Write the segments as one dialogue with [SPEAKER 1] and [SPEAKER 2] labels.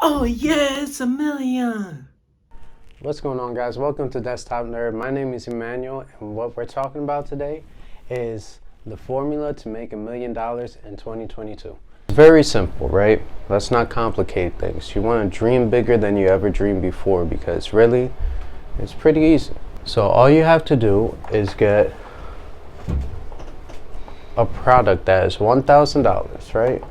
[SPEAKER 1] Oh yeah, it's a million.
[SPEAKER 2] What's going on, guys? Welcome to Desktop Nerd. My name is Emmanuel, and what we're talking about today is the formula to make $1 million in 2022. It's very simple, right? Let's not complicate things. You want to dream bigger than you ever dreamed before, because really, it's pretty easy. So all you have to do is get a product that is $1,000, right?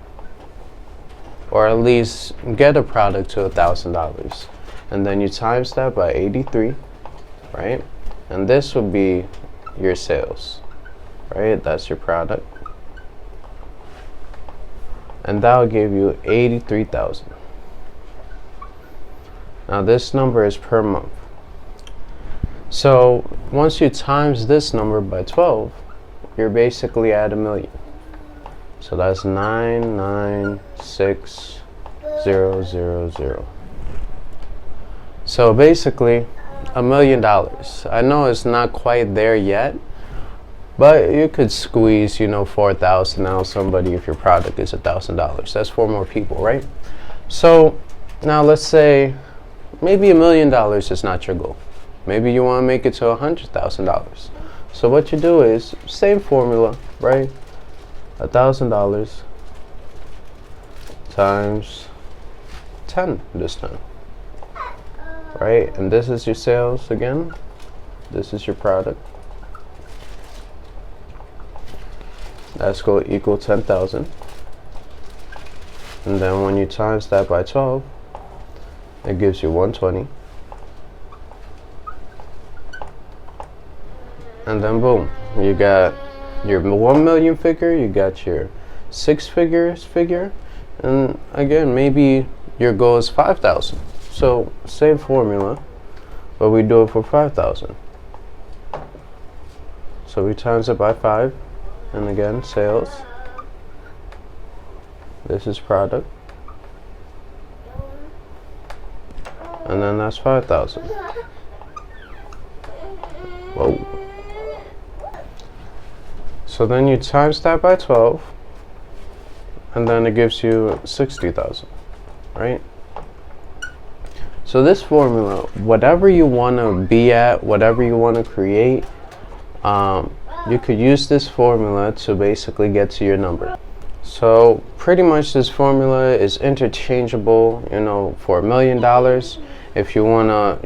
[SPEAKER 2] Or at least get a product to $1,000. And then you times that by 83, right? And this would be your sales, right? That's your product. And that will give you 83,000. Now this number is per month. So once you times this number by 12, you're basically at $1 million. So that's 996,000. So basically, $1 million. I know it's not quite there yet, but you could squeeze, 4,000 out somebody if your product is $1,000. That's 4 more people, right? So now let's say maybe $1 million is not your goal. Maybe you want to make it to $100,000. So what you do is same formula, right? $1,000 times 10 this time. Right, and this is your sales again. This is your product. That's going to equal 10,000. And then when you times that by 12, it gives you 120. And then boom, you got your 1 million figure, you got your 6 figures figure, and again, maybe your goal is 5,000. So same formula, but we do it for 5,000. So we times it by 5, and again, sales. This is product, and then that's 5,000. Whoa. So then you times that by 12, and then it gives you 60,000, right? So this formula, whatever you want to be at, whatever you want to create, you could use this formula to basically get to your number. So pretty much this formula is interchangeable, for $1 million. If you want to,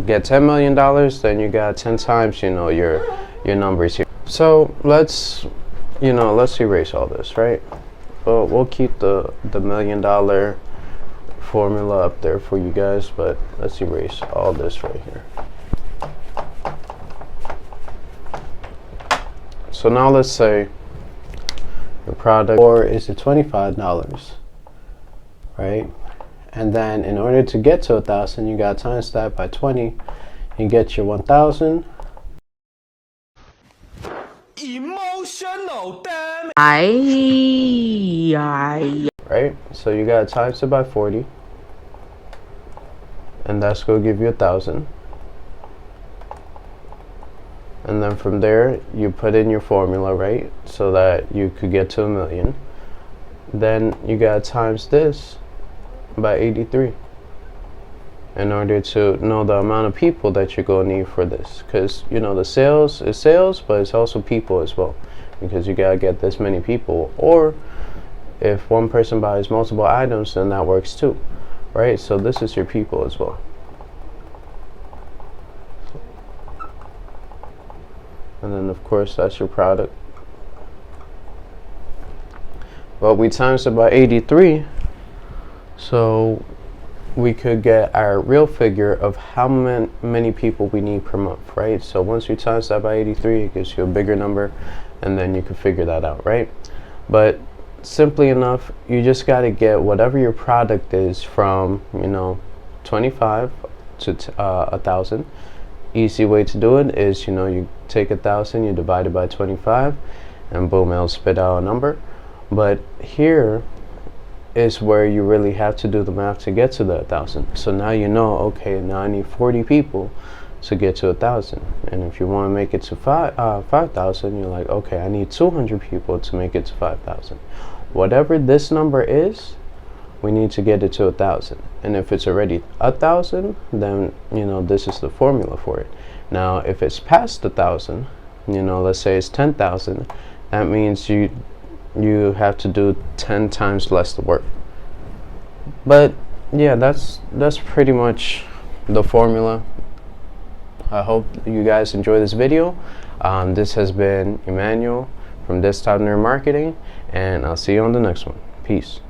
[SPEAKER 2] get $10 million, then you got 10 times, your numbers here. So let's erase all this, right? Well, we'll keep the $1 million formula up there for you guys, but let's erase all this right here. So now let's say your product or is it $25, right? And then in order to get to 1,000, you got times that by 20, you get your 1,000.
[SPEAKER 1] Emotional damn.
[SPEAKER 2] Right? So you got times it by 40. And that's going to give you 1,000. And then from there, you put in your formula, right? So that you could get to $1 million. Then you got times this by 83. In order to know the amount of people that you're going to need for this. Because, the sales is sales, but it's also people as well. Because you got to get this many people. Or if one person buys multiple items, then that works too. Right, so this is your people as well. And then of course that's your product. But we times it by 83, so we could get our real figure of how many people we need per month, right? So once you times that by 83, it gives you a bigger number, and then you can figure that out, right? But simply enough, you just got to get whatever your product is from 25 to 1,000. Easy way to do it is you take 1,000, you divide it by 25, and boom, it'll spit out a number. But here is where you really have to do the math to get to the 1,000. So now okay, now I need 40 people to get to 1,000. And if you want to make it to 5,000, you're like, okay, I need 200 people to make it to 5,000. Whatever this number is, we need to get it to 1,000. And if it's already 1,000, then this is the formula for it. Now if it's past 1,000, let's say it's 10,000, that means you have to do 10 times less the work. But yeah, that's pretty much the formula. I hope you guys enjoy this video. This has been Emmanuel from This Top Nerd Marketing, and I'll see you on the next one. Peace.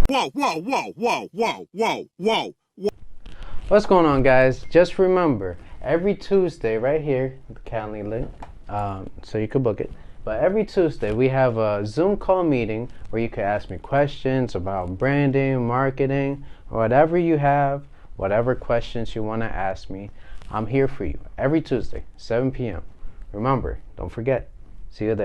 [SPEAKER 3] Whoa, whoa, whoa, whoa, whoa, whoa, whoa.
[SPEAKER 2] What's going on, guys? Just remember, every Tuesday right here, the Calendly link, so you can book it. But every Tuesday we have a Zoom call meeting where you can ask me questions about branding, marketing, or whatever you have, whatever questions you want to ask me. I'm here for you every Tuesday, 7 p.m. Remember, don't forget. See you there.